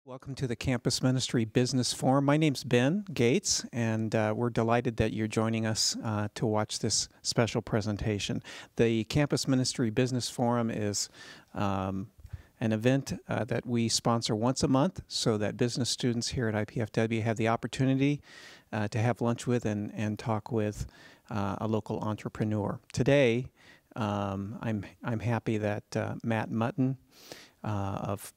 Welcome to the Campus Ministry Business Forum. My name's Ben Gates, and we're delighted that you're joining us to watch this special presentation. The Campus Ministry Business Forum is an event that we sponsor once a month so that business students here at IPFW have the opportunity to have lunch with and talk with a local entrepreneur. Today, I'm happy that Matt Mutton of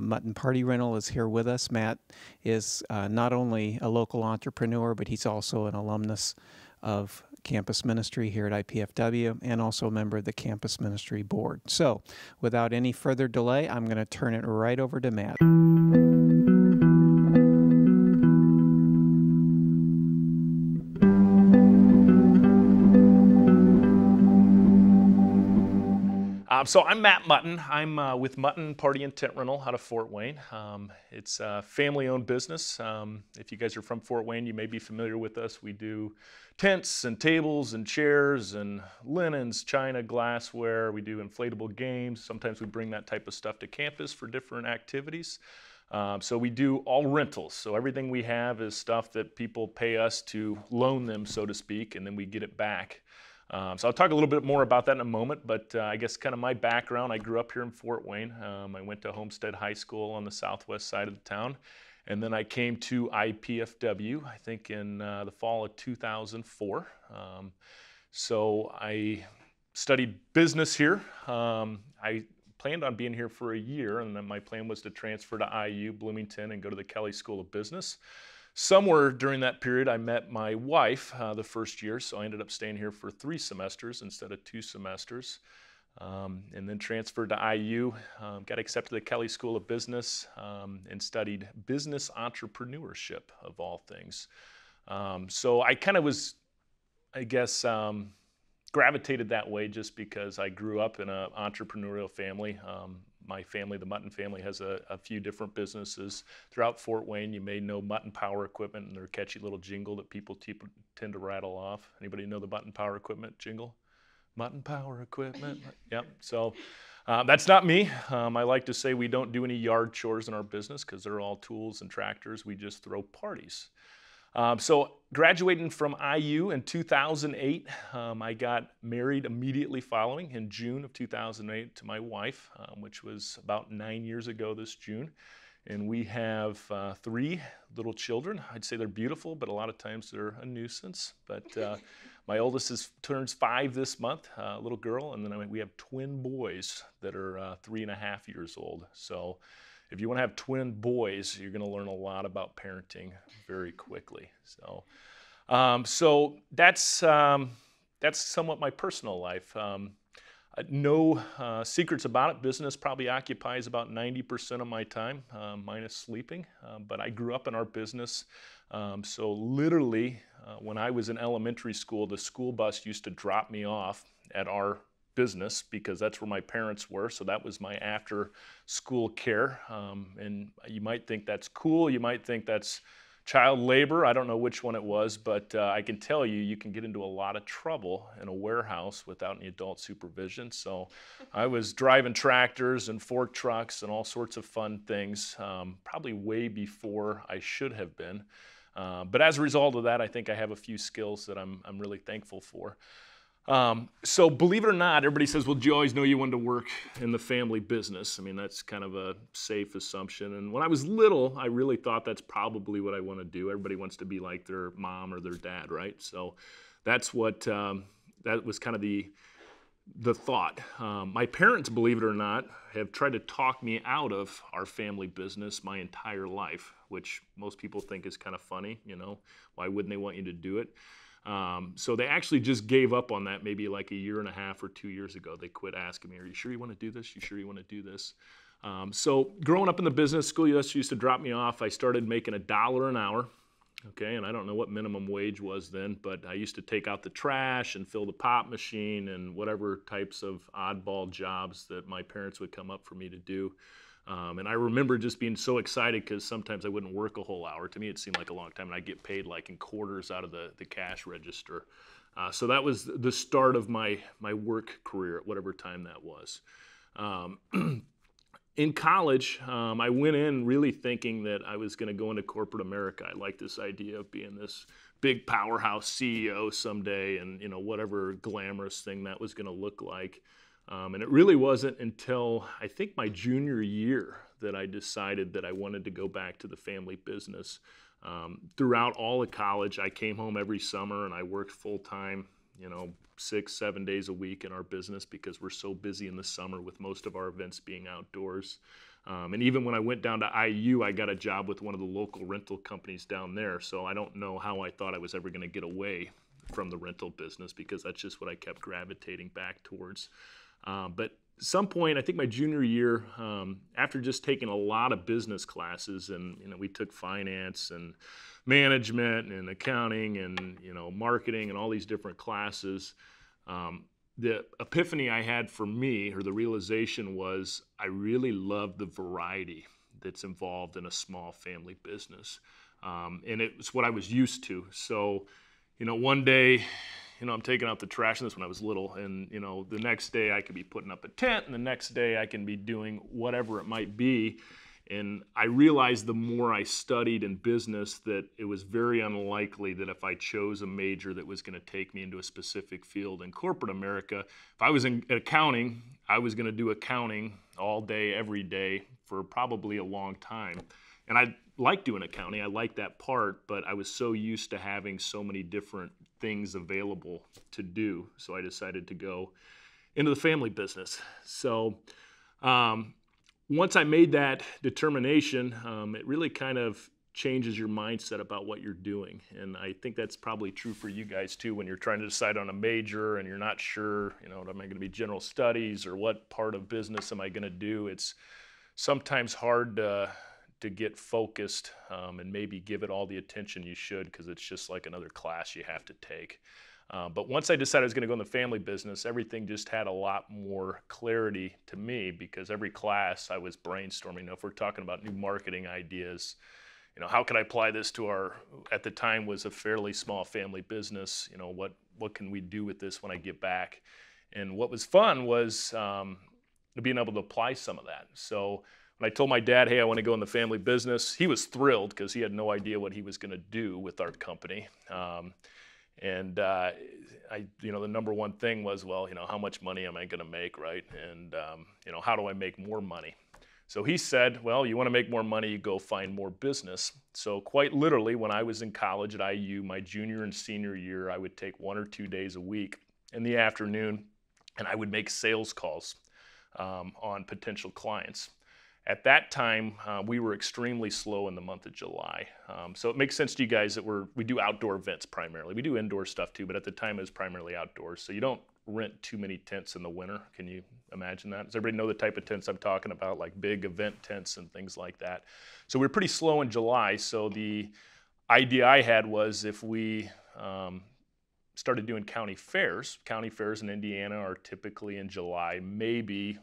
Mutton Party Rental is here with us. Matt is not only a local entrepreneur, but he's also an alumnus of campus ministry here at IPFW and also a member of the campus ministry board. So without any further delay, I'm going to turn it right over to Matt. So I'm Matt Mutton. I'm with Mutton Party and Tent Rental out of Fort Wayne. It's a family-owned business. If you guys are from Fort Wayne, you may be familiar with us. We do tents and tables and chairs and linens, china, glassware. We do inflatable games. Sometimes we bring that type of stuff to campus for different activities. So we do all rentals. So everything we have is stuff that people pay us to loan them, so to speak, and then we get it back. So I'll talk a little bit more about that in a moment, but I guess kind of my background, I grew up here in Fort Wayne. I went to Homestead High School on the southwest side of the town, and then I came to IPFW, I think in the fall of 2004. So I studied business here. I planned on being here for a year, and then my plan was to transfer to IU, Bloomington, and go to the Kelley School of Business. Somewhere during that period, I met my wife the first year, so I ended up staying here for 3 semesters instead of 2 semesters, and then transferred to IU, got accepted to the Kelley School of Business, and studied business entrepreneurship, of all things. So I kind of was, I guess, gravitated that way just because I grew up in an entrepreneurial family. My family, the Mutton family, has a few different businesses throughout Fort Wayne. You may know Mutton Power Equipment and their catchy little jingle that people tend to rattle off. Anybody know the Mutton Power Equipment jingle? Mutton Power Equipment. Yep. So that's not me. I like to say we don't do any yard chores in our business because they're all tools and tractors. We just throw parties. So graduating from IU in 2008, I got married immediately following in June of 2008 to my wife, which was about 9 years ago this June. And we have 3 little children. I'd say they're beautiful, but a lot of times they're a nuisance. But my oldest turns 5 this month, a little girl, and then we have twin boys that are 3.5 years old. So if you want to have twin boys, you're going to learn a lot about parenting very quickly. So, so that's somewhat my personal life. No secrets about it. Business probably occupies about 90% of my time, minus sleeping. But I grew up in our business. So literally, when I was in elementary school, the school bus used to drop me off at our business because that's where my parents were. So that was my after school care. And you might think that's cool. You might think that's child labor. I don't know which one it was, but I can tell you, you can get into a lot of trouble in a warehouse without any adult supervision. So I was driving tractors and fork trucks and all sorts of fun things, probably way before I should have been. But as a result of that, I think I have a few skills that I'm really thankful for. So believe it or not, everybody says, well, did you always know you wanted to work in the family business? I mean, that's kind of a safe assumption. And when I was little, I really thought that's probably what I want to do. Everybody wants to be like their mom or their dad, right? So that's what, that was kind of the thought. My parents, believe it or not, have tried to talk me out of our family business my entire life, which most people think is kind of funny, you know, why wouldn't they want you to do it? So they actually just gave up on that maybe like 1.5 years or 2 years ago. They quit asking me, are you sure you want to do this? You sure you want to do this? So growing up in the business, school used to drop me off. I started making $1 an hour. Okay, and I don't know what minimum wage was then, but I used to take out the trash and fill the pop machine and whatever types of oddball jobs that my parents would come up for me to do. And I remember just being so excited because sometimes I wouldn't work a whole hour. To me, it seemed like a long time, and I'd get paid like in quarters out of the cash register. So that was the start of my work career at whatever time that was. in college, I went in really thinking that I was going to go into corporate America. I liked this idea of being this big powerhouse CEO someday, and whatever glamorous thing that was going to look like. And it really wasn't until I think my junior year that I decided that I wanted to go back to the family business. Throughout all of college, I came home every summer and I worked full time, 6, 7 days a week in our business because we're so busy in the summer with most of our events being outdoors. And even when I went down to IU, I got a job with one of the local rental companies down there. So I don't know how I thought I was ever going to get away from the rental business because that's just what I kept gravitating back towards. But some point, I think my junior year, after just taking a lot of business classes, and we took finance and management and accounting and marketing and all these different classes, the epiphany I had for me, or the realization, was I really love the variety that's involved in a small family business, and it's what I was used to. So, one day, I'm taking out the trash, and this when I was little, and the next day I could be putting up a tent, and the next day I can be doing whatever it might be. And I realized the more I studied in business that it was very unlikely that if I chose a major that was going to take me into a specific field in corporate America, if I was in accounting, I was going to do accounting all day, every day for probably a long time. And I like doing accounting. I like that part, but I was so used to having so many different things available to do. So I decided to go into the family business. So once I made that determination, it really kind of changes your mindset about what you're doing. And I think that's probably true for you guys too when you're trying to decide on a major and you're not sure, am I going to be general studies or what part of business am I going to do? It's sometimes hard to get focused and maybe give it all the attention you should because it's just like another class you have to take. But once I decided I was going to go in the family business, everything just had a lot more clarity to me because every class I was brainstorming. If we're talking about new marketing ideas, how can I apply this to our, at the time was a fairly small family business, what can we do with this when I get back? And what was fun was being able to apply some of that. So when I told my dad, hey, I want to go in the family business, he was thrilled because he had no idea what he was going to do with our company. And the number one thing was, well, how much money am I going to make, right? And, how do I make more money? So he said, well, you want to make more money, you go find more business. So quite literally, when I was in college at IU, my junior and senior year, I would take 1 or 2 days a week in the afternoon, and I would make sales calls on potential clients. At that time, we were extremely slow in the month of July. So it makes sense to you guys that we do outdoor events primarily. We do indoor stuff too, but at the time it was primarily outdoors. So you don't rent too many tents in the winter. Can you imagine that? Does everybody know the type of tents I'm talking about, like big event tents and things like that? So we were pretty slow in July. So the idea I had was if we started doing county fairs in Indiana are typically in July, maybe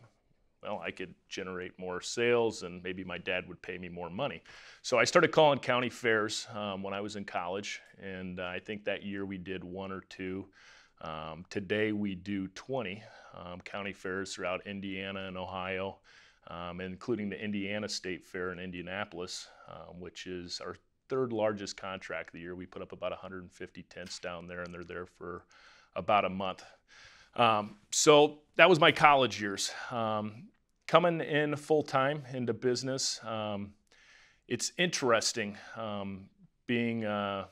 I could generate more sales and maybe my dad would pay me more money. So I started calling county fairs when I was in college, and I think that year we did 1 or 2. Today we do 20 county fairs throughout Indiana and Ohio, including the Indiana State Fair in Indianapolis, which is our 3rd largest contract of the year. We put up about 150 tents down there, and they're there for about a month. So that was my college years. Coming in full-time into business, it's interesting being, I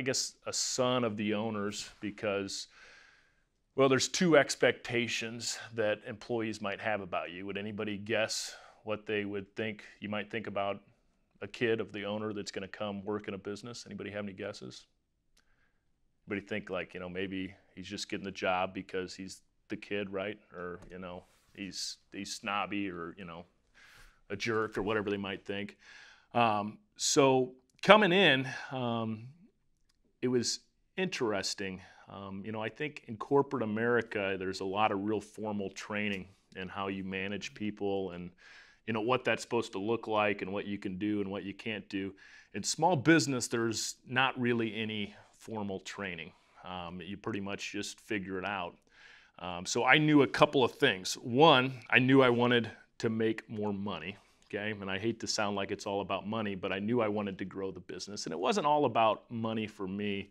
guess, a son of the owners because, well, there's 2 expectations that employees might have about you. Would anybody guess what they would think you might think about a kid of the owner that's going to come work in a business? Anybody have any guesses? Anybody think like, maybe he's just getting the job because he's the kid, right? Or, he's snobby or, a jerk or whatever they might think. So coming in, it was interesting. I think in corporate America, there's a lot of real formal training in how you manage people and, what that's supposed to look like and what you can do and what you can't do. In small business, there's not really any formal training. You pretty much just figure it out. So I knew a couple of things. One, I knew I wanted to make more money. Okay, and I hate to sound like it's all about money, but I knew I wanted to grow the business, and it wasn't all about money for me.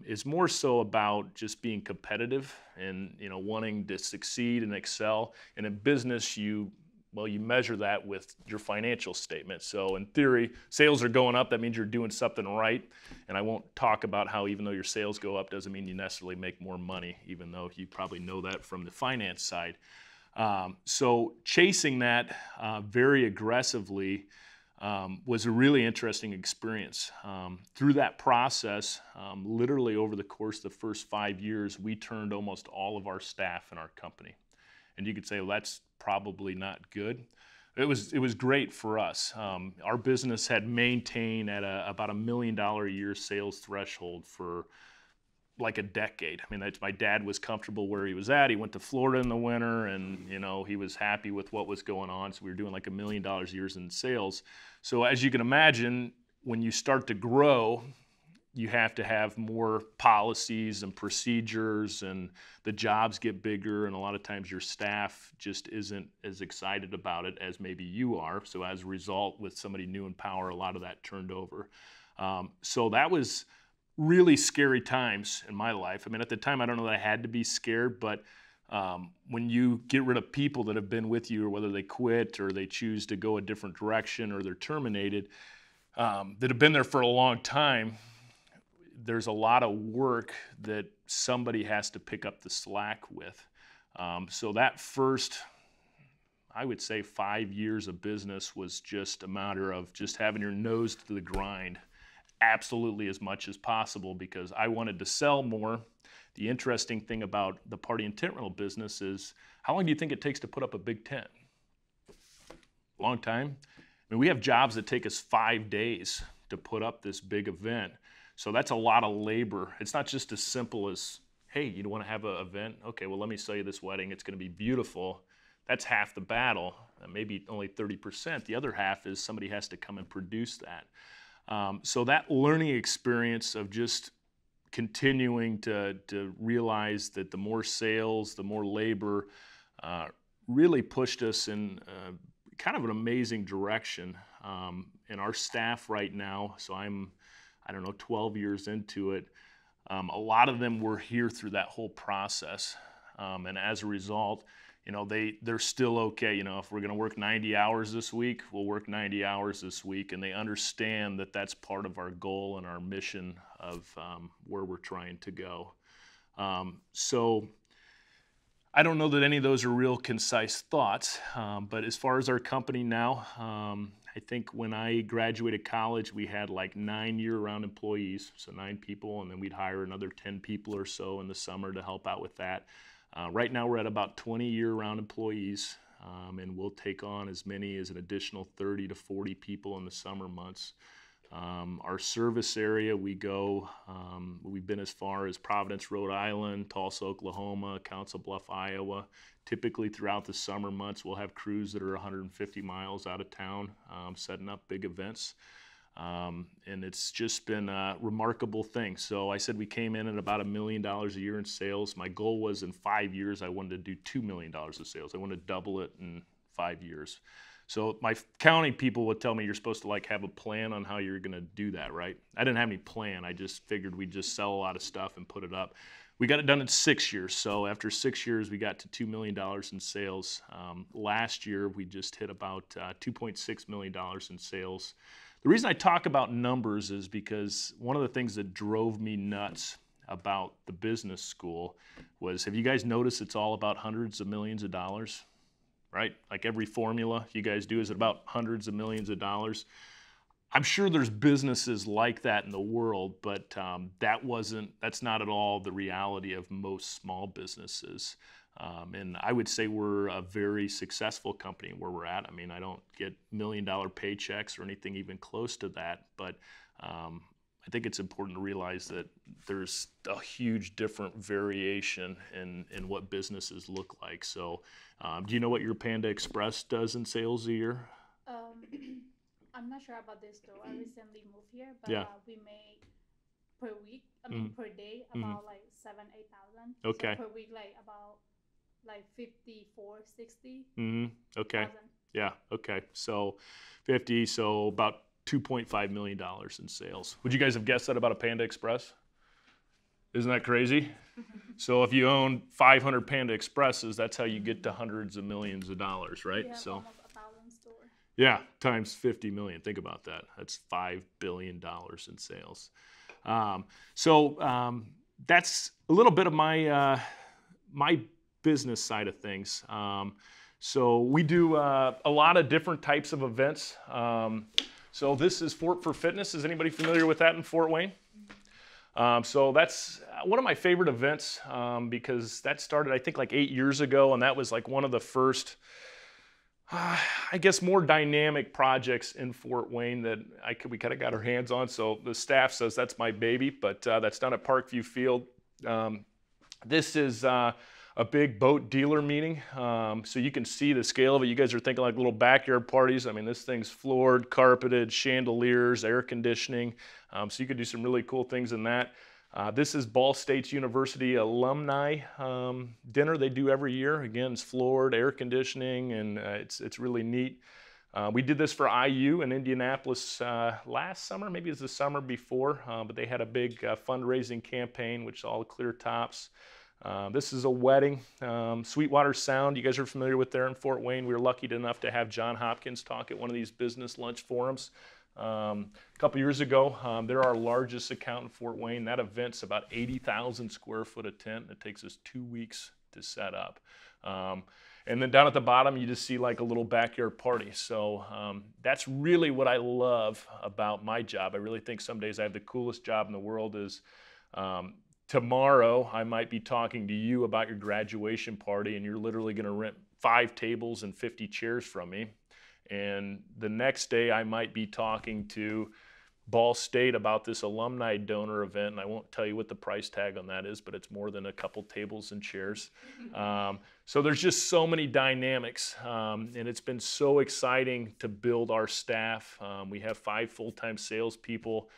It's more so about just being competitive and wanting to succeed and excel. And in business, you measure that with your financial statement. So in theory, sales are going up. That means you're doing something right. And I won't talk about how even though your sales go up doesn't mean you necessarily make more money, even though you probably know that from the finance side. So chasing that very aggressively was a really interesting experience. Through that process, literally over the course of the first 5 years, we turned almost all of our staff in our company. And you could say, well, that's probably not good. It was great for us. Our business had maintained at about $1 million a year sales threshold for like a decade. I mean, my dad was comfortable where he was at. He went to Florida in the winter, and he was happy with what was going on. So we were doing like $1 million a year in sales. So as you can imagine, when you start to grow, you have to have more policies and procedures, and the jobs get bigger, and a lot of times your staff just isn't as excited about it as maybe you are. So as a result, with somebody new in power, a lot of that turned over. So that was really scary times in my life. I mean, at the time, I don't know that I had to be scared, but when you get rid of people that have been with you, or whether they quit or they choose to go a different direction or they're terminated, that have been there for a long time, there's a lot of work that somebody has to pick up the slack with. So that first, I would say 5 years of business was just a matter of just having your nose to the grind absolutely as much as possible, because I wanted to sell more. The interesting thing about the party and tent rental business is, how long do you think it takes to put up a big tent? Long time. I mean, we have jobs that take us 5 days to put up this big event. So that's a lot of labor. It's not just as simple as, hey, you want to have an event? Okay, well, let me sell you this wedding. It's going to be beautiful. That's half the battle, maybe only 30%. The other half is somebody has to come and produce that. So that learning experience of just continuing to realize that the more sales, the more labor, really pushed us in kind of an amazing direction. And our staff right now, so I don't know, 12 years into it, a lot of them were here through that whole process. And as a result, they're still okay. If we're going to work 90 hours this week, we'll work 90 hours this week. And they understand that that's part of our goal and our mission of where we're trying to go. So I don't know that any of those are real concise thoughts. But as far as our company now, I think when I graduated college, we had like 9 year-round employees, so 9 people, and then we'd hire another 10 people or so in the summer to help out with that. Right now we're at about 20 year-round employees, and we'll take on as many as an additional 30 to 40 people in the summer months. Our service area, we've been as far as Providence, Rhode Island, Tulsa, Oklahoma, Council Bluff, Iowa. Typically throughout the summer months, we'll have crews that are 150 miles out of town, setting up big events. And it's just been a remarkable thing. So I said we came in at about $1 million a year in sales. My goal was in 5 years, I wanted to do $2 million of sales. I wanted to double it in 5 years. So my accounting people would tell me you're supposed to have a plan on how you're going to do that, right? I didn't have any plan. I just figured we'd just sell a lot of stuff and put it up. We got it done in 6 years. So after 6 years, we got to $2 million in sales. Last year, we just hit about $2.6 million in sales. The reason I talk about numbers is because one of the things that drove me nuts about the business school was, have you guys noticed it's all about hundreds of millions of dollars, right? Like every formula you guys do is about hundreds of millions of dollars. I'm sure there's businesses like that in the world, but that's not at all the reality of most small businesses. And I would say we're a very successful company where we're at. I mean, I don't get $1 million paychecks or anything even close to that, but I think it's important to realize that there's a huge different variation in what businesses look like. So do you know what your Panda Express does in sales a year? I'm not sure about this though. I recently moved here, but Yeah. We make per week, per day, about like 7,000, 8,000. Okay. So per week, like about like 54, 60. Okay. Yeah. Okay. So 50. So about $2.5 million in sales. Would you guys have guessed that about a Panda Express? Isn't that crazy? So if you own 500 Panda Expresses, that's how you get to hundreds of millions of dollars, right? We have So almost 1,000 stores. yeah, times 50 million. Think about that. That's $5 billion in sales. That's a little bit of my business side of things. So we do a lot of different types of events. So this is Fort for Fitness. Is anybody familiar with that in Fort Wayne? So that's one of my favorite events because that started, I think, like 8 years ago, and that was like one of the first, I guess, more dynamic projects in Fort Wayne that we kind of got our hands on. So the staff says that's my baby, but that's done at Parkview Field. This is a big boat dealer meeting, so you can see the scale of it. You guys are thinking like little backyard parties. I mean, this thing's floored, carpeted, chandeliers, air conditioning, so you could do some really cool things in that. This is Ball State University alumni dinner they do every year. Again, it's floored, air conditioning, and it's really neat. We did this for IU in Indianapolis last summer, maybe it was the summer before, but they had a big fundraising campaign, which is all clear tops. This is a wedding, Sweetwater Sound. You guys are familiar with there in Fort Wayne. We were lucky enough to have John Hopkins talk at one of these business lunch forums a couple years ago. They're our largest account in Fort Wayne. That event's about 80,000 square foot of tent. It takes us 2 weeks to set up. And then down at the bottom, you just see like a little backyard party. So that's really what I love about my job. I really think some days I have the coolest job in the world is tomorrow, I might be talking to you about your graduation party, and you're literally going to rent 5 tables and 50 chairs from me. And the next day, I might be talking to Ball State about this alumni donor event, and I won't tell you what the price tag on that is, but it's more than a couple tables and chairs. So there's just so many dynamics, and it's been so exciting to build our staff. We have 5 full-time salespeople.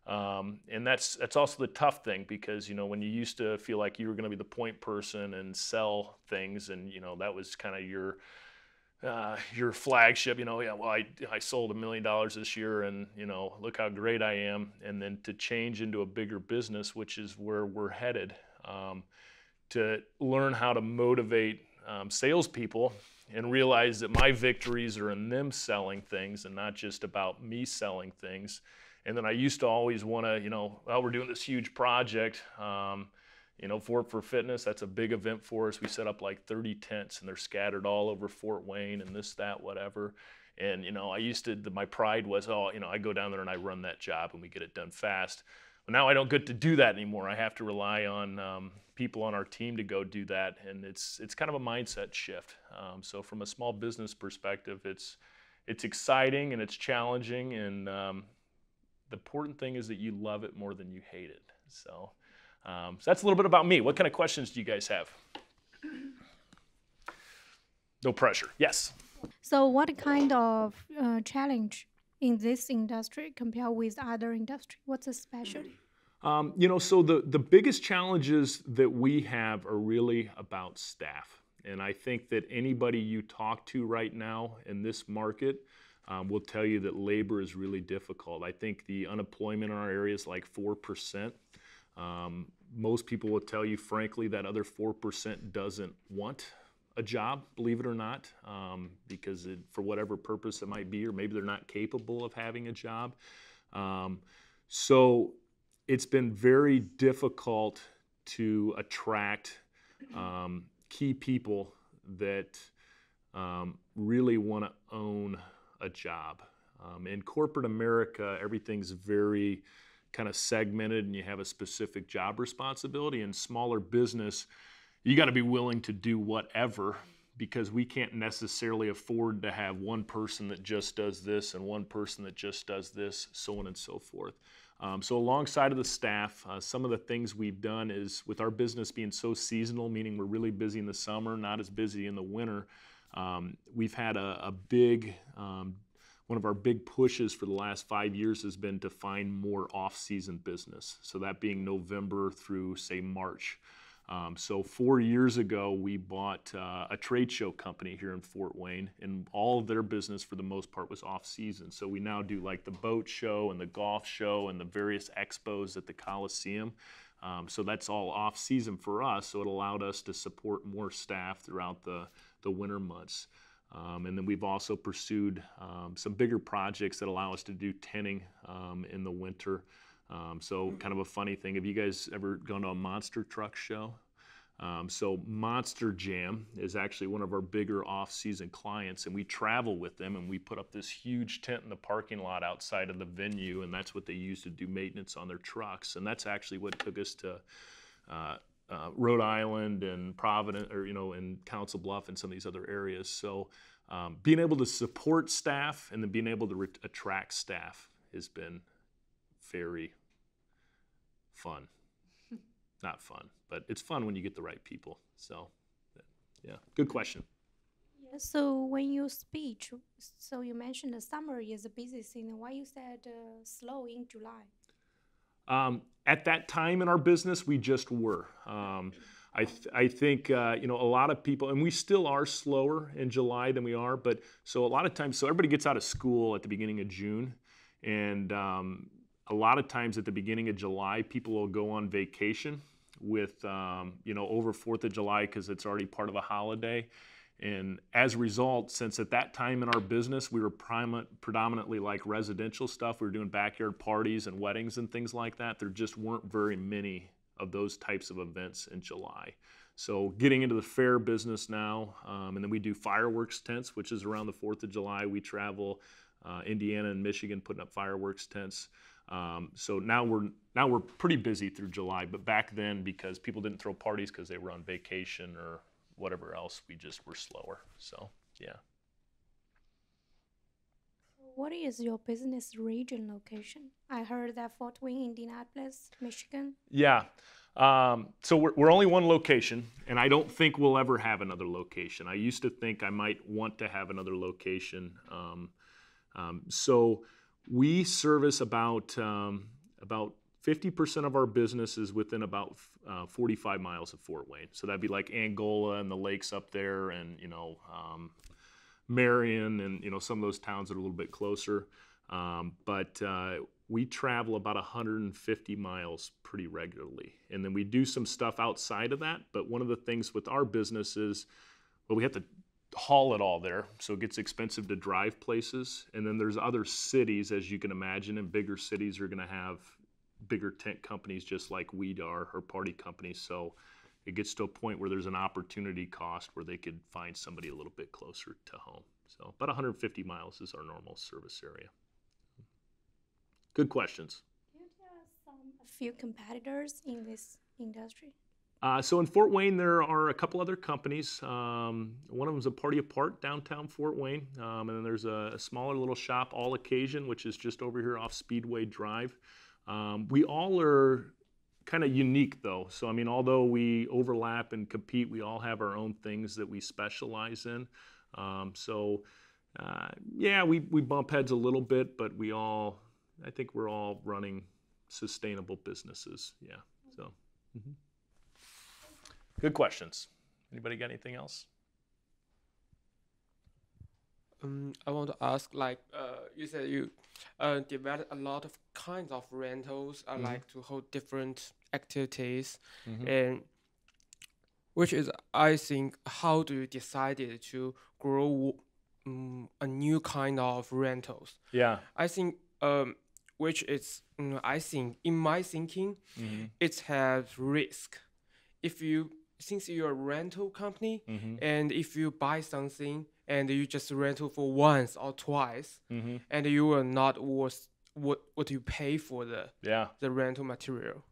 And that's also the tough thing because, you know, when you used to feel like you were going to be the point person and sell things and, you know, that was kind of your flagship, you know, yeah, well, I sold $1 million this year and, you know, look how great I am. And then to change into a bigger business, which is where we're headed, to learn how to motivate salespeople and realize that my victories are in them selling things and not just about me selling things. And then I used to always want to, you know, well, we're doing this huge project, you know, Fort for Fitness. That's a big event for us. We set up like 30 tents, and they're scattered all over Fort Wayne and this, that, whatever. And, you know, my pride was, oh, you know, I go down there and I run that job and we get it done fast. But now I don't get to do that anymore. I have to rely on people on our team to go do that. And it's kind of a mindset shift. So from a small business perspective, it's exciting and it's challenging. And the important thing is that you love it more than you hate it. So that's a little bit about me. What kind of questions do you guys have? No pressure. Yes. So what kind of challenge in this industry compared with other industry? What's the specialty? You know, so the biggest challenges that we have are really about staff. And I think that anybody you talk to right now in this market will tell you that labor is really difficult. I think the unemployment in our area is like 4%. Most people will tell you, frankly, that other 4% doesn't want a job, believe it or not, because for whatever purpose it might be, or maybe they're not capable of having a job. So it's been very difficult to attract key people that really want to own a job. In corporate America, everything's very kind of segmented and you have a specific job responsibility. In smaller business, you got to be willing to do whatever because we can't necessarily afford to have one person that just does this and one person that just does this, so on and so forth. So alongside of the staff, some of the things we've done is with our business being so seasonal, meaning we're really busy in the summer, not as busy in the winter, we've had a big, one of our big pushes for the last 5 years has been to find more off-season business. So that being November through, say, March. So 4 years ago, we bought a trade show company here in Fort Wayne, and all of their business for the most part was off season. So we now do like the boat show and the golf show and the various expos at the Coliseum. So that's all off season for us. So it allowed us to support more staff throughout the winter months. And then we've also pursued some bigger projects that allow us to do tinning in the winter. So kind of a funny thing, have you guys ever gone to a monster truck show? So Monster Jam is actually one of our bigger off-season clients, and we travel with them, and we put up this huge tent in the parking lot outside of the venue, and that's what they use to do maintenance on their trucks. And that's actually what took us to Rhode Island and Providence, or and Council Bluff and some of these other areas. So being able to support staff and then being able to attract staff has been very fun. Not fun, but it's fun when you get the right people. So, yeah, good question. Yeah, so when you speech, so you mentioned the summer is a busy season. Why you said slow in July? At that time in our business, we just were. I think a lot of people, and we still are slower in July than we are, but so a lot of times, so everybody gets out of school at the beginning of June, and a lot of times at the beginning of July, people will go on vacation with, over 4th of July because it's already part of a holiday. And as a result, since at that time in our business, we were predominantly like residential stuff, we were doing backyard parties and weddings and things like that, there just weren't very many of those types of events in July. So getting into the fair business now, and then we do fireworks tents, which is around the 4th of July. We travel Indiana and Michigan putting up fireworks tents. So now we're pretty busy through July, but back then, because people didn't throw parties because they were on vacation or whatever else, we just were slower. So, yeah. What is your business region location? I heard that Fort Wayne, Indianapolis, Michigan. Yeah. So we're only one location, and I don't think we'll ever have another location. I used to think I might want to have another location. So we service about 50% of our business is within about 45 miles of Fort Wayne. So that'd be like Angola and the lakes up there, and Marion, and some of those towns that are a little bit closer. But we travel about 150 miles pretty regularly, and then we do some stuff outside of that. But one of the things with our business is, well, we have to haul it all there, so it gets expensive to drive places. And then there's other cities, as you can imagine, and bigger cities are going to have bigger tent companies just like we are, or party companies. So it gets to a point where there's an opportunity cost where they could find somebody a little bit closer to home. So about 150 miles is our normal service area. Good questions. Can you tell us a few competitors in this industry? So in Fort Wayne, there are a couple other companies. One of them is a Party Apart downtown Fort Wayne. And then there's a smaller little shop, All Occasion, which is just over here off Speedway Drive. We all are kind of unique, though. So, I mean, although we overlap and compete, we all have our own things that we specialize in. Yeah, we bump heads a little bit, but I think we're all running sustainable businesses. Yeah, so. Mm-hmm. Good questions. Anybody got anything else? I want to ask, you said you develop a lot of kinds of rentals, like to hold different activities, and which is, I think, how do you decide to grow a new kind of rentals? Yeah. I think, which is, I think, in my thinking, it has risk. Since you're a rental company, and if you buy something and you just rental for once or twice, and you are not worth what you pay for the rental material.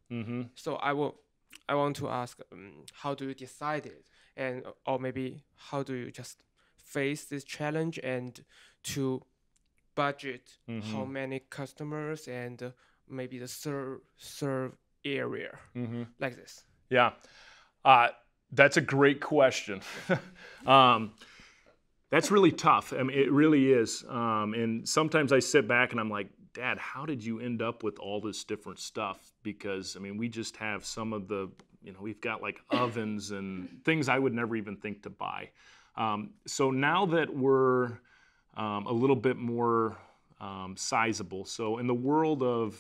So I want to ask, how do you decide it, and or maybe how do you just face this challenge and to budget how many customers and maybe the serve area like this? Yeah. That's a great question. That's really tough. I mean, it really is. And sometimes I sit back and I'm like, Dad, how did you end up with all this different stuff? Because, I mean, we just have some of the we've got like ovens and things I would never even think to buy. So now that we're a little bit more sizable, so in the world of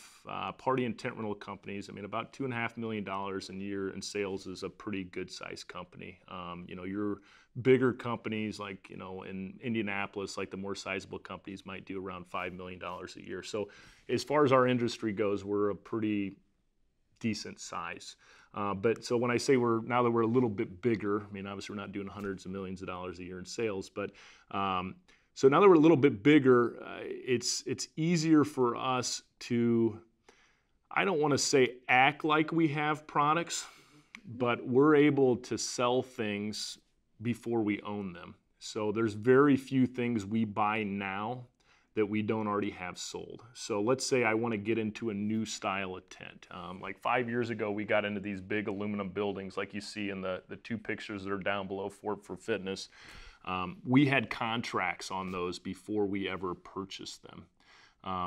party and tent rental companies, I mean, about $2.5 million a year in sales is a pretty good sized company. Your bigger companies like, in Indianapolis, like the more sizable companies might do around $5 million a year. So as far as our industry goes, we're a pretty decent size. But so when I say now that we're a little bit bigger, I mean, obviously we're not doing hundreds of millions of dollars a year in sales, but so now that we're a little bit bigger, it's easier for us to, I don't want to say act like we have products, but we're able to sell things before we own them. So there's very few things we buy now that we don't already have sold. So let's say I want to get into a new style of tent. Like 5 years ago, we got into these big aluminum buildings like you see in the two pictures that are down below for Fitness. We had contracts on those before we ever purchased them.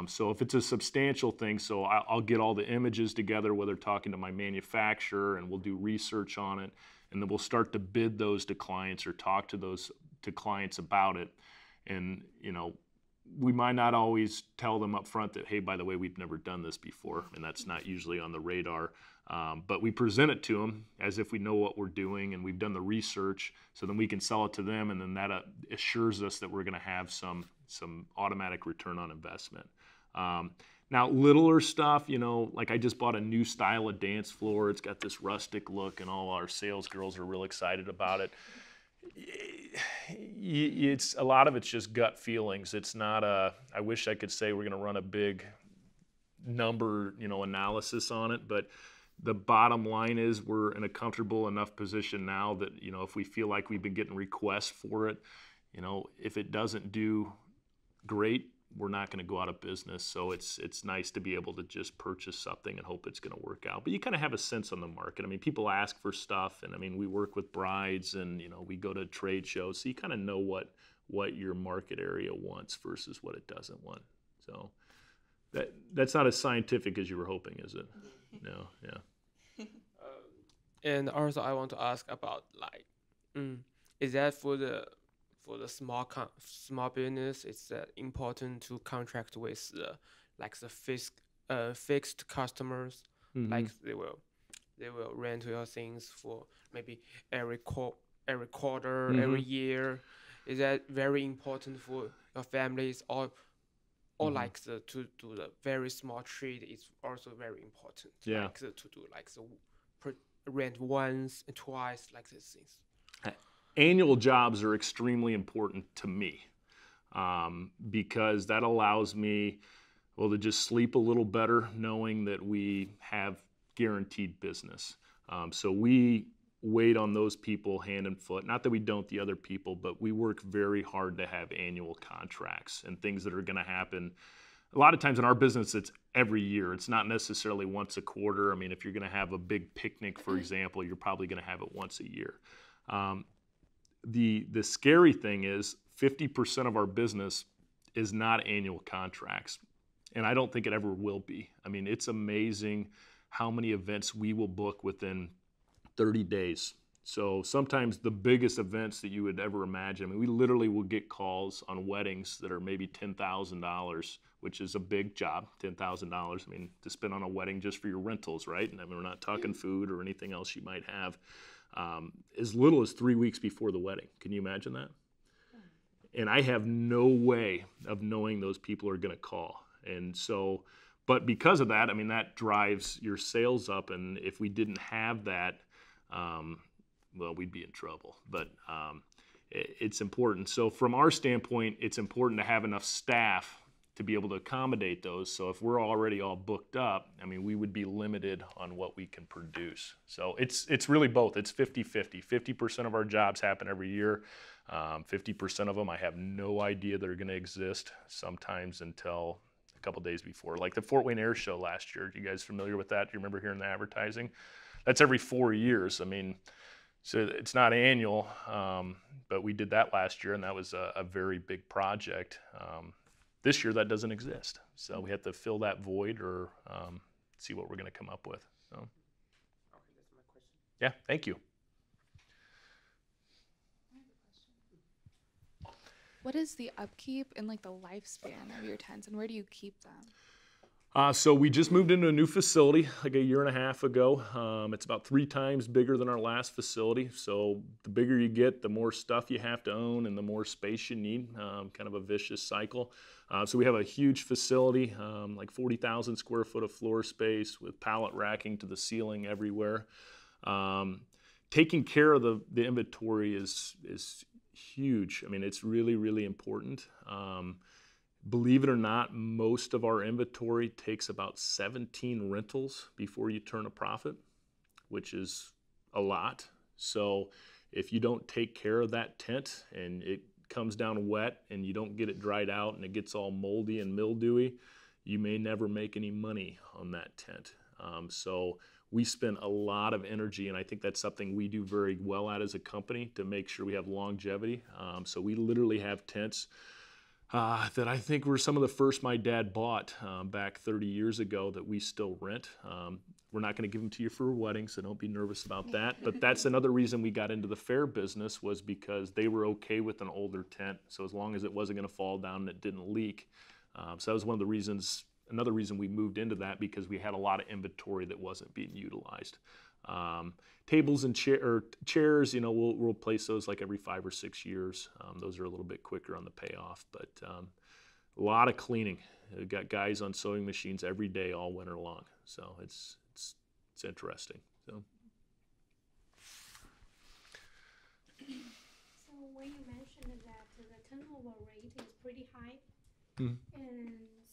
So if it's a substantial thing, so I'll get all the images together, whether talking to my manufacturer, and we'll do research on it, and then we'll start to bid those to clients or talk to clients about it. And, we might not always tell them up front that, hey, by the way, we've never done this before, and that's not usually on the radar. But we present it to them as if we know what we're doing and we've done the research, so then we can sell it to them, and then that assures us that we're going to have some automatic return on investment. Now, littler stuff, like I just bought a new style of dance floor. It's got this rustic look, and all our sales girls are real excited about it. It's a lot of it's just gut feelings. It's not I wish I could say we're going to run a big number, analysis on it, but the bottom line is we're in a comfortable enough position now that, if we feel like we've been getting requests for it, if it doesn't do great, we're not going to go out of business. So it's nice to be able to just purchase something and hope it's going to work out. But you kind of have a sense on the market. I mean, people ask for stuff, and I mean, we work with brides, and we go to trade shows, so you kind of know what your market area wants versus what it doesn't want. So that's not as scientific as you were hoping, is it? No, yeah. And also, I want to ask about is that for the small business, it's important to contract with the fixed customers, Mm-hmm. like they will rent your things for maybe every quarter, Mm-hmm. every year. Is that very important for your families, or Mm-hmm. like to do the very small trade is also very important. Yeah. Like to do rent once and twice, like these things. Annual jobs are extremely important to me because that allows me, to just sleep a little better knowing that we have guaranteed business. So we wait on those people hand and foot. Not that we don't the other people, but we work very hard to have annual contracts and things that are going to happen. A lot of times in our business, it's every year. It's not necessarily once a quarter. I mean, if you're going to have a big picnic, for example, you're probably going to have it once a year. The scary thing is 50% of our business is not annual contracts, and I don't think it ever will be. I mean, it's amazing how many events we will book within 30 days. So sometimes the biggest events that you would ever imagine, I mean, we literally will get calls on weddings that are maybe $10,000, which is a big job, $10,000. I mean, to spend on a wedding just for your rentals, right? And I mean, we're not talking food or anything else you might have. As little as 3 weeks before the wedding. Can you imagine that? And I have no way of knowing those people are going to call. And so, but because of that, I mean, that drives your sales up. And if we didn't have that, we'd be in trouble. But it's important. So from our standpoint, it's important to have enough staff to be able to accommodate those. So if we're already all booked up, I mean, we would be limited on what we can produce. So it's really both. It's 50-50. 50% of our jobs happen every year. 50% of them I have no idea they're going to exist sometimes until a couple days before. Like the Fort Wayne Air Show last year. Are you guys familiar with that? Do you remember hearing the advertising? That's every 4 years. I mean, so it's not annual, but we did that last year, and that was a very big project. This year, that doesn't exist. So we have to fill that void or see what we're going to come up with. So. Okay, that's my question. Yeah, thank you. What is the upkeep and like the lifespan of your tents, and where do you keep them? So we just moved into a new facility like a year and a half ago. It's about 3 times bigger than our last facility. So the bigger you get, the more stuff you have to own and the more space you need, kind of a vicious cycle. So we have a huge facility, like 40,000 square foot of floor space with pallet racking to the ceiling everywhere. Taking care of the inventory is huge. I mean, it's really, really important. Believe it or not, most of our inventory takes about 17 rentals before you turn a profit, which is a lot. So if you don't take care of that tent and it comes down wet and you don't get it dried out and it gets all moldy and mildewy, you may never make any money on that tent. So we spend a lot of energy, and I think that's something we do very well at as a company to make sure we have longevity. So we literally have tents that I think were some of the first my dad bought back 30 years ago that we still rent. We're not going to give them to you for a wedding, so don't be nervous about that. But that's another reason we got into the fair business, was because they were okay with an older tent. So as long as it wasn't going to fall down and it didn't leak. So that was one of the reasons, another reason we moved into that, because we had a lot of inventory that wasn't being utilized. Tables and chairs, you know, we'll replace those like every 5 or 6 years. Those are a little bit quicker on the payoff, but a lot of cleaning. We've got guys on sewing machines every day all winter long, so it's interesting. So when you mentioned that the turnover rate is pretty high, and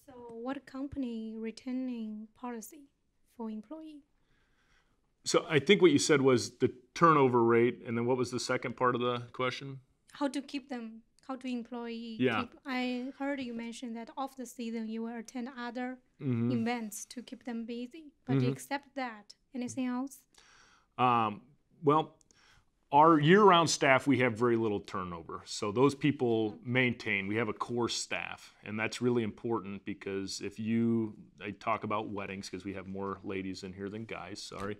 so what company retaining policy for employee? So I think what you said was the turnover rate, and then what was the second part of the question? How to keep them, how to employee Yeah. keep. I heard you mention that off the season you will attend other events to keep them busy. But except that, anything else? Well, our year-round staff, we have very little turnover. So those people maintain. We have a core staff, and that's really important, because if I talk about weddings because we have more ladies in here than guys, sorry.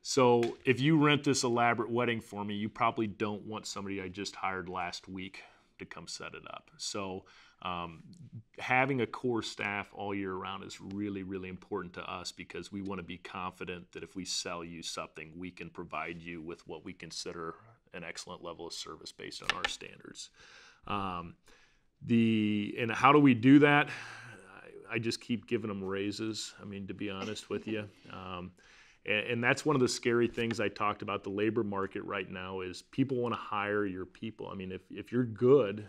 So if you rent this elaborate wedding for me, you probably don't want somebody I just hired last week to come set it up. So having a core staff all year round is really, really important to us, because we want to be confident that if we sell you something, we can provide you with what we consider an excellent level of service based on our standards. And how do we do that? I just keep giving them raises, I mean, to be honest with you. And that's one of the scary things I talked about the labor market right now, is people want to hire your people. I mean, if you're good,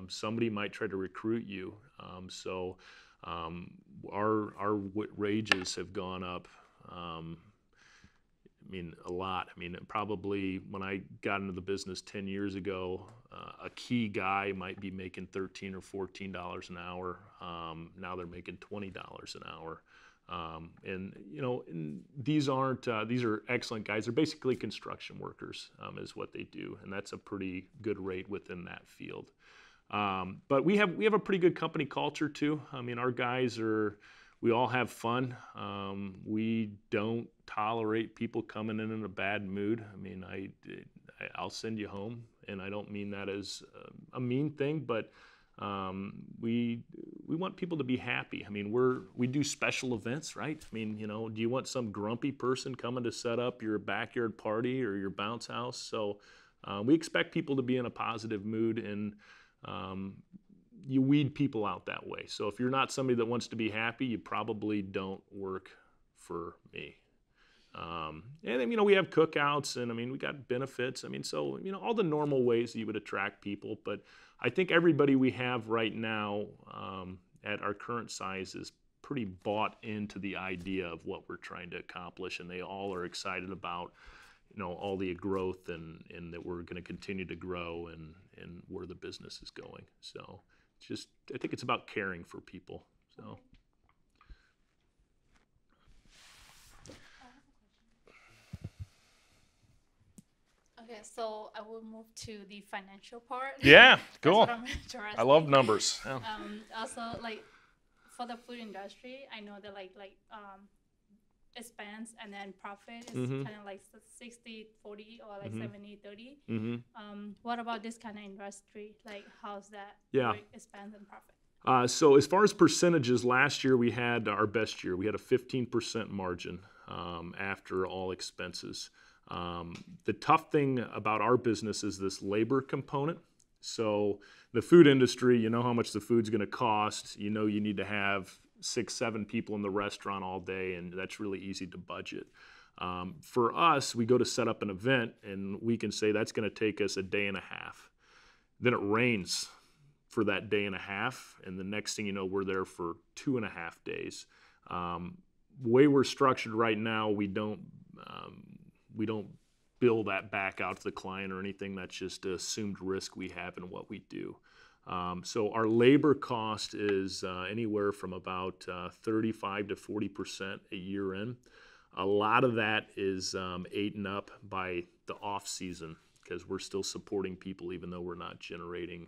somebody might try to recruit you. So our wages have gone up, I mean, a lot. I mean, probably when I got into the business 10 years ago, a key guy might be making $13 or $14 an hour. Now they're making $20 an hour. And you know, these are excellent guys. They're basically construction workers, is what they do, and that's a pretty good rate within that field. But we have a pretty good company culture too. I mean, our guys we all have fun. We don't tolerate people coming in a bad mood. I mean, I'll send you home, and I don't mean that as a mean thing, but we want people to be happy. I mean, we do special events, right? I mean, you know, do you want some grumpy person coming to set up your backyard party or your bounce house? So we expect people to be in a positive mood, and you weed people out that way. So if you're not somebody that wants to be happy, you probably don't work for me. And then, you know, we have cookouts, and I mean, we got benefits. I mean, so, you know, all the normal ways that you would attract people. But I think everybody we have right now at our current size is pretty bought into the idea of what we're trying to accomplish, and they all are excited about, you know, all the growth and that we're going to continue to grow and where the business is going. So it's I think it's about caring for people. So. Okay, so I will move to the financial part. Yeah, That's cool. what I'm interested I love in. numbers. Yeah. Also, like for the food industry, I know that expense and then profit is Mm-hmm. kind of like 60-40 or like Mm-hmm. 70-30. Mm-hmm. What about this kind of industry? Like, how's that Yeah. work, expense and profit? So as far as percentages, last year we had our best year. We had a 15% margin after all expenses. The tough thing about our business is this labor component. So the food industry, you know how much the food's going to cost. You know you need to have 6-7 people in the restaurant all day, and that's really easy to budget. For us, we go to set up an event, and we can say that's going to take us a day and a half. Then it rains for that day and a half, and the next thing you know, we're there for 2.5 days. Way we're structured right now, we don't bill that back out to the client or anything. That's just an assumed risk we have in what we do. So our labor cost is anywhere from about 35 to 40% a year in. A lot of that is eaten up by the off season because we're still supporting people even though we're not generating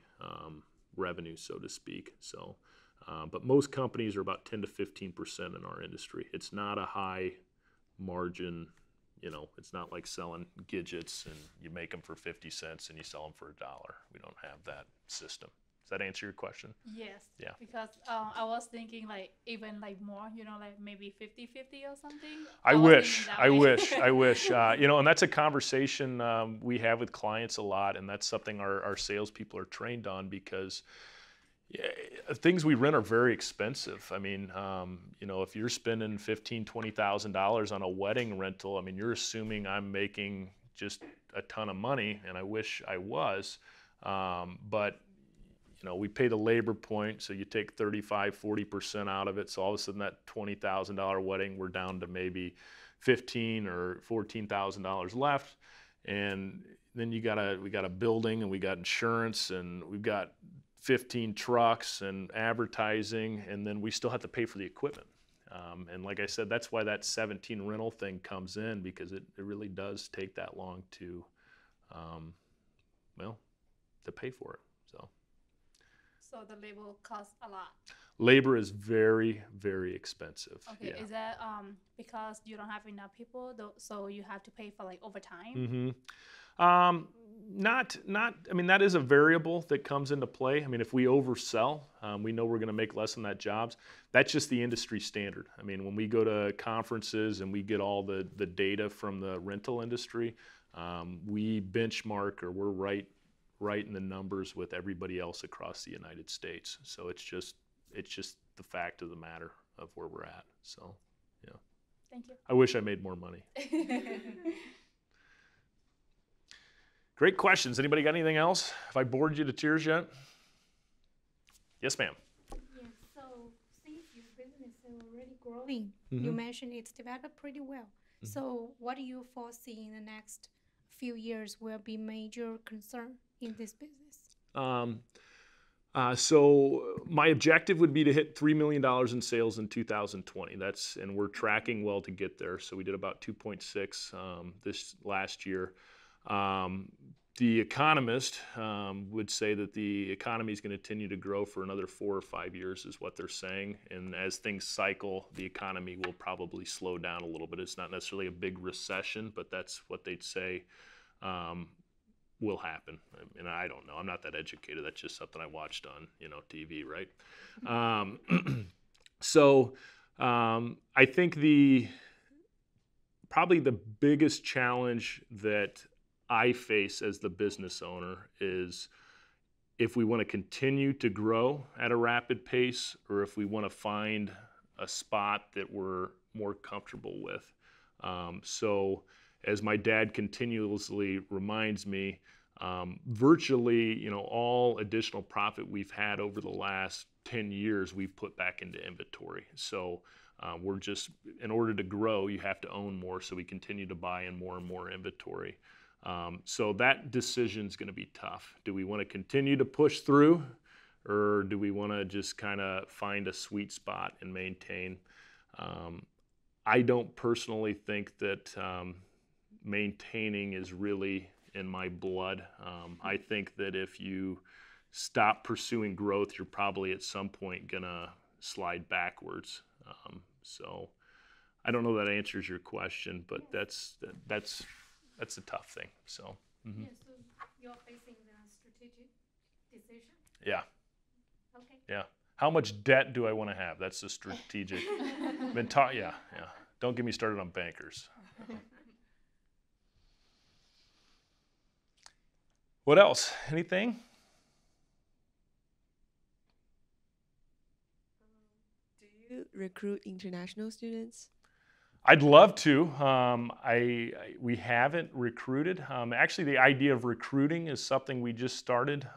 revenue, so to speak. So, but most companies are about 10 to 15% in our industry. It's not a high margin. You know, it's not like selling gadgets and you make them for 50 cents and you sell them for $1. We don't have that system. Does that answer your question? Yes. Yeah. Because I was thinking like even like more, like maybe 50-50 or something. I was wish, thinking that I way. wish, I wish. And that's a conversation we have with clients a lot, and that's something our salespeople are trained on because things we rent are very expensive. I mean, if you're spending $15,000-$20,000 on a wedding rental, I mean, you're assuming I'm making just a ton of money, and I wish I was. But we pay the labor point, so you take 35-40% out of it. So all of a sudden, that $20,000 wedding, we're down to maybe $15,000 or $14,000 left, and then we got a building, and we got insurance, and we've got 15 trucks and advertising, and then we still have to pay for the equipment. And like I said, that's why that 17 rental thing comes in, because it really does take that long to pay for it. So the labor costs a lot. Labor is very, very expensive. Okay, Yeah. Is that because you don't have enough people, so you have to pay for like overtime? Mm-hmm. I mean, that is a variable that comes into play. I mean, if we oversell, we know we're going to make less on that jobs. That's just the industry standard. I mean, when we go to conferences and we get all the data from the rental industry, we benchmark, or we're right in the numbers with everybody else across the United States. So it's just the fact of the matter of where we're at. So, yeah. Thank you. I wish I made more money. Great questions. Anybody got anything else? Have I bored you to tears yet? Yes, ma'am. Yeah, so since your business is already growing, you mentioned it's developed pretty well. So what do you foresee in the next few years will be major concern in this business? So my objective would be to hit $3 million in sales in 2020. And we're tracking well to get there. So we did about 2.6 this last year. The economist would say that the economy is going to continue to grow for another 4 or 5 years, is what they're saying. And as things cycle, the economy will probably slow down a little bit. It's not necessarily a big recession, but that's what they'd say will happen. And I don't know. I'm not that educated. That's just something I watched on TV, right? So I think probably the biggest challenge that I face as the business owner is if we want to continue to grow at a rapid pace, or if we want to find a spot that we're more comfortable with. So as my dad continuously reminds me, virtually, all additional profit we've had over the last 10 years, we've put back into inventory. So we're just, in order to grow, you have to own more. So we continue to buy in more and more inventory. So that decision is going to be tough. Do we want to continue to push through, or do we want to just kind of find a sweet spot and maintain? I don't personally think that maintaining is really in my blood. I think that if you stop pursuing growth, you're probably at some point going to slide backwards. So I don't know that answers your question, but that's a tough thing. So. Mm-hmm. Yeah, so you're facing the strategic decision? Yeah. Okay. Yeah. How much debt do I want to have? That's the strategic. Yeah. Don't get me started on bankers. What else? Anything? Do you recruit international students? I'd love to. We haven't recruited. Actually, the idea of recruiting is something we just started.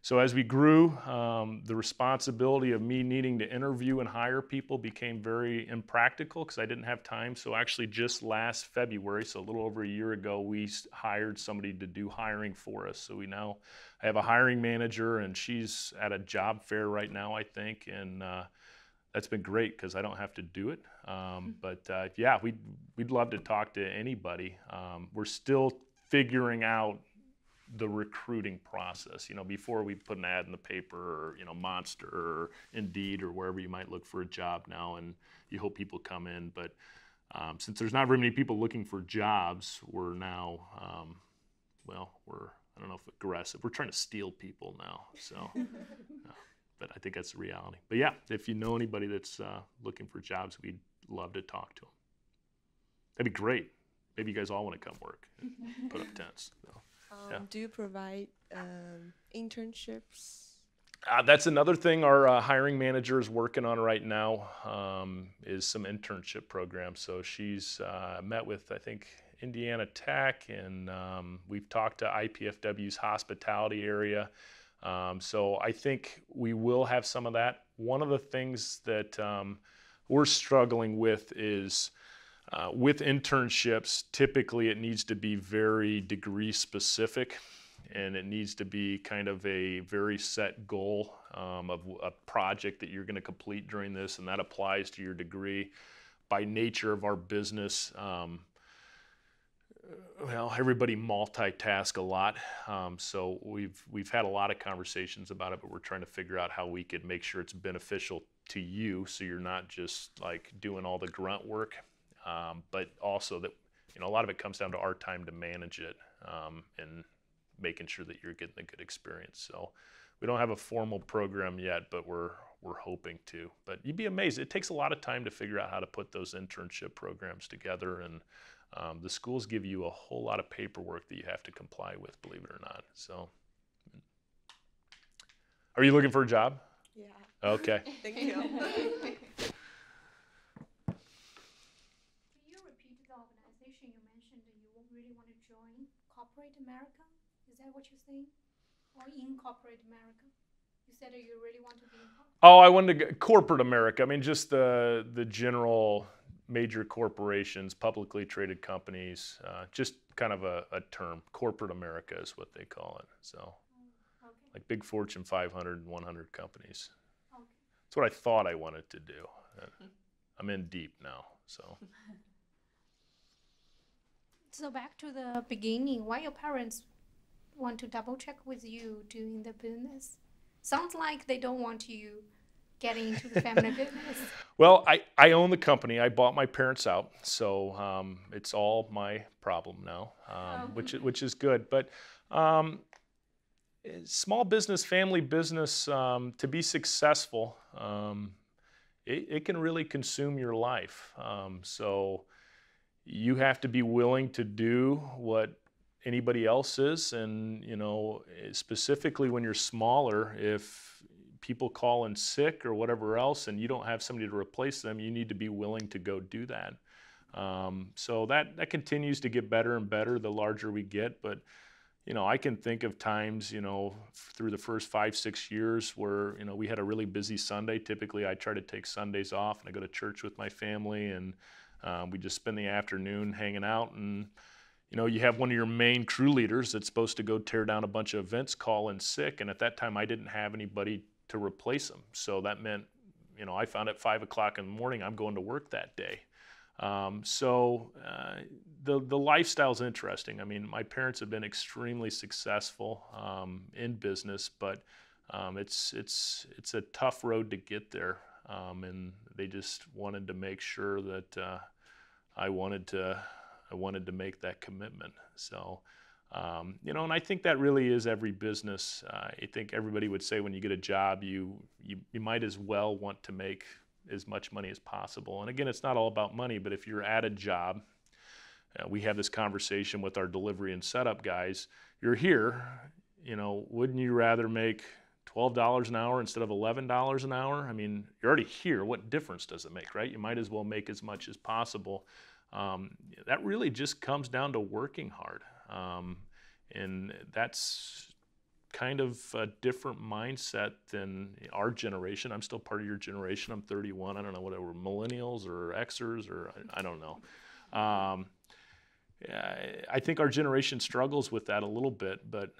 So as we grew, the responsibility of me needing to interview and hire people became very impractical because I didn't have time. So actually just last February, so a little over a year ago, we hired somebody to do hiring for us. So I have a hiring manager, and she's at a job fair right now, I think, and that's been great because I don't have to do it. But yeah, we'd love to talk to anybody. We're still figuring out the recruiting process. Before we put an ad in the paper or, Monster or Indeed or wherever you might look for a job now, and you hope people come in. But since there's not very many people looking for jobs, we're now, I don't know if aggressive. We're trying to steal people now. So. But I think that's the reality. But yeah, if you know anybody that's looking for jobs, we'd love to talk to them. That'd be great. Maybe you guys all want to come work and put up tents. So, yeah. Do you provide internships? That's another thing our hiring manager is working on right now, is some internship programs. So she's met with, I think, Indiana Tech, and we've talked to IPFW's hospitality area. So I think we will have some of that. One of the things that we're struggling with is with internships, typically it needs to be very degree specific, and it needs to be kind of a very set goal of a project that you're going to complete during this, and that applies to your degree. By nature of our business, everybody multitask a lot, so we've had a lot of conversations about it, but we're trying to figure out how we could make sure it's beneficial to you, so you're not just like doing all the grunt work, but also that a lot of it comes down to our time to manage it, and making sure that you're getting a good experience. So we don't have a formal program yet, but we're hoping to. But you'd be amazed. It takes a lot of time to figure out how to put those internship programs together, and the schools give you a whole lot of paperwork that you have to comply with, believe it or not. So, are you looking for a job? Yeah. Okay. Thank you. Can you repeat the organization you mentioned that you really want to join? Corporate America? Is that what you're saying? Or in corporate America? You said that you really want to be in corporate. Oh, I wanted to corporate America. I mean, just the general major corporations, publicly traded companies, just kind of a term. Corporate America is what they call it. So, Okay. like big Fortune 500 and 100 companies. Okay. That's what I thought I wanted to do. I'm in deep now, so. So back to the beginning, why your parents want to double check with you doing the business? Sounds like they don't want you getting into the family business. Well, I own the company. I bought my parents out, so it's all my problem now, which is good. But small business, family business, to be successful, it can really consume your life. So you have to be willing to do what anybody else is, and specifically when you're smaller, if people call in sick or whatever else and you don't have somebody to replace them, you need to be willing to go do that. So that continues to get better and better the larger we get. But I can think of times through the first 5-6 years where we had a really busy Sunday. Typically I try to take Sundays off and I go to church with my family, and we just spend the afternoon hanging out. And you have one of your main crew leaders that's supposed to go tear down a bunch of events call in sick, and at that time I didn't have anybody to replace them. So that meant, I found at 5 o'clock in the morning I'm going to work that day. So the lifestyle's interesting. I mean, my parents have been extremely successful in business, but it's a tough road to get there. and they just wanted to make sure that I wanted to make that commitment. So, you know, and I think that really is every business. I think everybody would say when you get a job, you might as well want to make as much money as possible. And again, it's not all about money, but if you're at a job, we have this conversation with our delivery and setup guys. You're here, you know, wouldn't you rather make $12 an hour instead of $11 an hour? I mean, you're already here. What difference does it make, right? You might as well make as much as possible. That really just comes down to working hard. And that's kind of a different mindset than our generation. I'm still part of your generation. I'm 31. I don't know whether we're millennials or Xers or I don't know. I think our generation struggles with that a little bit, but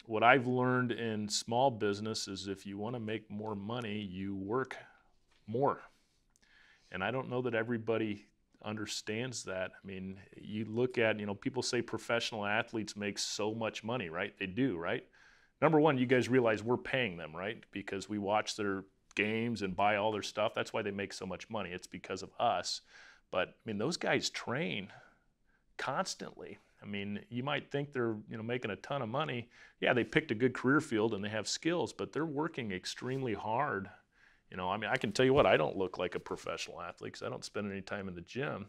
what I've learned in small business is if you want to make more money, you work more. And I don't know that everybody understands that. I mean, you look at, you know, people say professional athletes make so much money, right? They do, right? Number one, you guys realize we're paying them, right? Because we watch their games and buy all their stuff. That's why they make so much money. It's because of us. But I mean, those guys train constantly. I mean, you might think they're, you know, making a ton of money. Yeah, they picked a good career field and they have skills, but they're working extremely hard. You know, I mean, I can tell you what, I don't look like a professional athlete because I don't spend any time in the gym.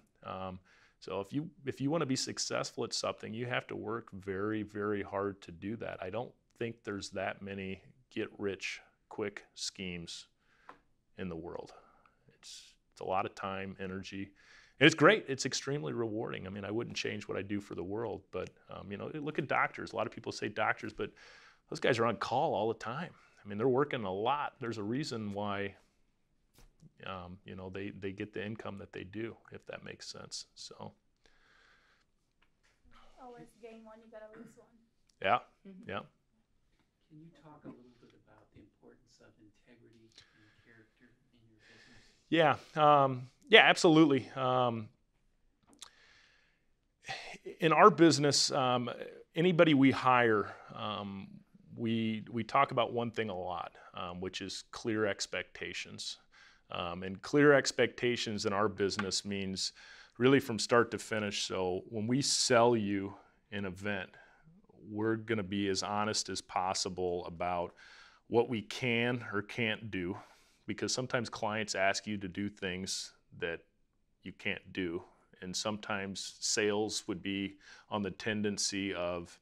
So if you want to be successful at something, you have to work very, very hard to do that. I don't think there's that many get-rich-quick schemes in the world. It's a lot of time, energy. And it's great. It's extremely rewarding. I mean, I wouldn't change what I do for the world, but you know, look at doctors. A lot of people say doctors, but those guys are on call all the time. I mean, they're working a lot. There's a reason why, you know, they get the income that they do, if that makes sense. So. Always gain one, you gotta lose one. Yeah, yeah. Can you talk a little bit about the importance of integrity and character in your business? Yeah, absolutely. In our business, anybody we hire, we talk about one thing a lot, which is clear expectations. And clear expectations in our business means really from start to finish. So when we sell you an event, we're going to be as honest as possible about what we can or can't do, because sometimes clients ask you to do things that you can't do. And sometimes sales would be on the tendency of,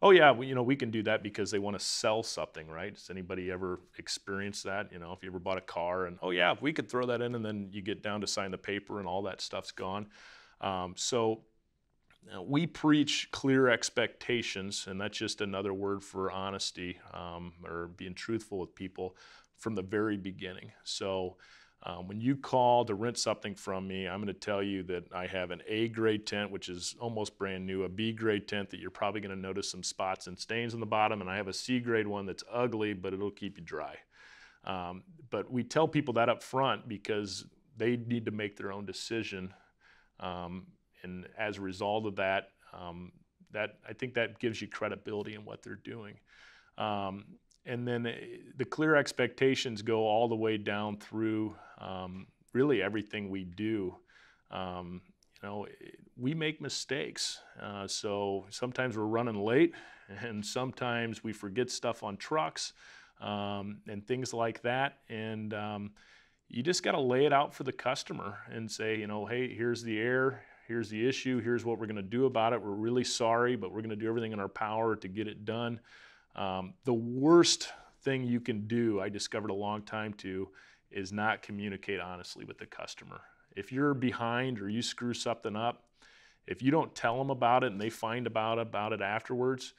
oh yeah, we can do that because they want to sell something, right? Has anybody ever experienced that? You know, if you ever bought a car and, oh yeah, we could throw that in, and then you get down to sign the paper and all that stuff's gone. So we preach clear expectations, and that's just another word for honesty, or being truthful with people from the very beginning. So when you call to rent something from me, I'm going to tell you that I have an A grade tent, which is almost brand new, a B grade tent that you're probably going to notice some spots and stains on the bottom, and I have a C grade one that's ugly, but it'll keep you dry. But we tell people that up front because they need to make their own decision. And as a result of that, I think that gives you credibility in what they're doing. And then the clear expectations go all the way down through really everything we do. You know, we make mistakes. So sometimes we're running late, and sometimes we forget stuff on trucks and things like that. And you just got to lay it out for the customer and say, you know, hey, here's the error. Here's the issue. Here's what we're going to do about it. We're really sorry, but we're going to do everything in our power to get it done. The worst thing you can do, I discovered a long time too, is not communicate honestly with the customer. If you're behind or you screw something up, if you don't tell them about it and they find about it afterwards,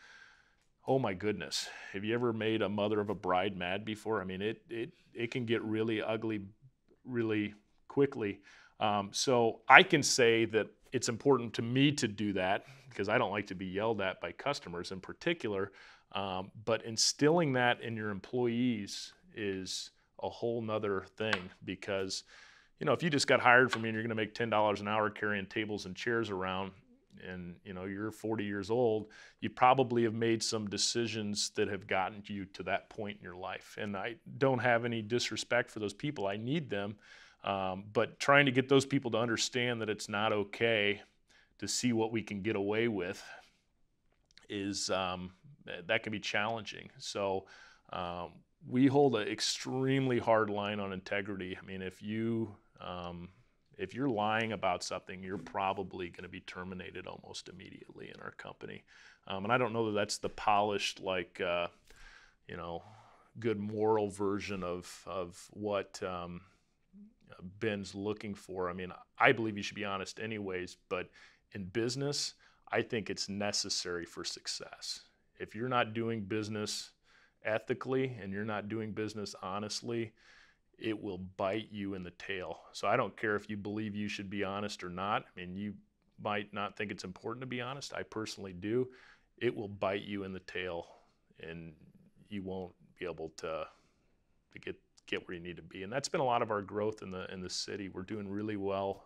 oh my goodness. Have you ever made a mother of a bride mad before? I mean, it can get really ugly really quickly. So I can say that it's important to me to do that because I don't like to be yelled at by customers in particular. But instilling that in your employees is a whole nother thing, because, you know, if you just got hired from me and you're going to make $10 an hour carrying tables and chairs around, and you're 40 years old, you probably have made some decisions that have gotten you to that point in your life. And I don't have any disrespect for those people. I need them. But trying to get those people to understand that it's not okay to see what we can get away with is that can be challenging. So we hold an extremely hard line on integrity. I mean, if you're lying about something, you're probably going to be terminated almost immediately in our company. And I don't know that that's the polished, good moral version of what Ben's looking for. I mean, I believe you should be honest anyways, but in business, I think it's necessary for success. If you're not doing business ethically and you're not doing business honestly, it will bite you in the tail. So I don't care if you believe you should be honest or not. I mean, you might not think it's important to be honest. I personally do. It will bite you in the tail, and you won't be able to get where you need to be. And that's been a lot of our growth in the city. We're doing really well,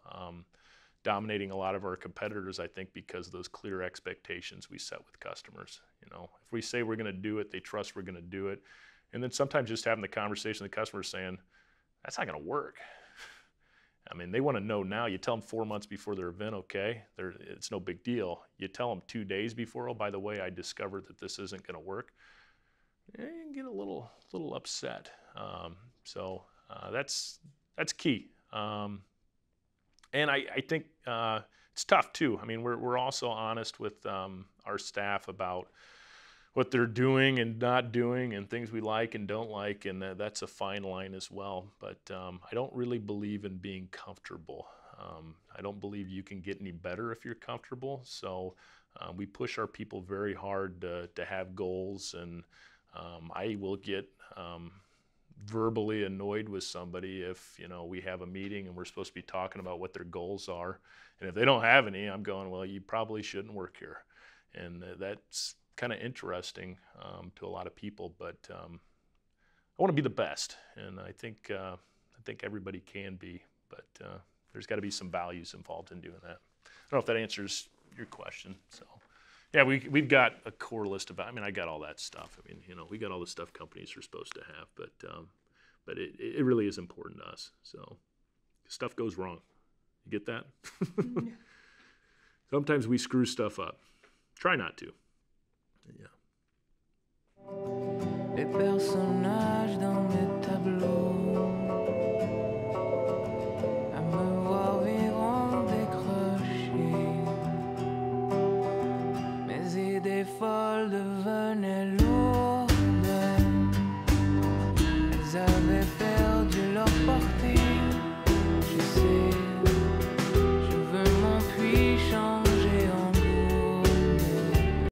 dominating a lot of our competitors, I think, because of those clear expectations we set with customers. If we say we're going to do it, they trust we're going to do it. And then sometimes just having the conversation with the customer saying, that's not going to work. I mean, they want to know now. You tell them 4 months before their event, okay, it's no big deal. You tell them 2 days before, oh, by the way, I discovered that this isn't going to work. You can get a little upset. So that's key. And I think it's tough too. I mean, we're also honest with our staff about what they're doing and not doing and things we like and don't like, and that's a fine line as well. But I don't really believe in being comfortable. I don't believe you can get any better if you're comfortable. So we push our people very hard to have goals, and I will get verbally annoyed with somebody if we have a meeting and we're supposed to be talking about what their goals are, and if they don't have any, I'm going, well, you probably shouldn't work here. And that's kind of interesting to a lot of people, but I want to be the best, and I think everybody can be, but there's got to be some values involved in doing that. I don't know if that answers your question. So yeah, we've got a core list of, I mean, I got all that stuff. I mean, we got all the stuff companies are supposed to have, but it really is important to us. So stuff goes wrong. You get that? Sometimes we screw stuff up. Try not to. Yeah. Les personnages dans mes tableaux, à me voir vivre en décroché, mes idées folles devenaient lourdes.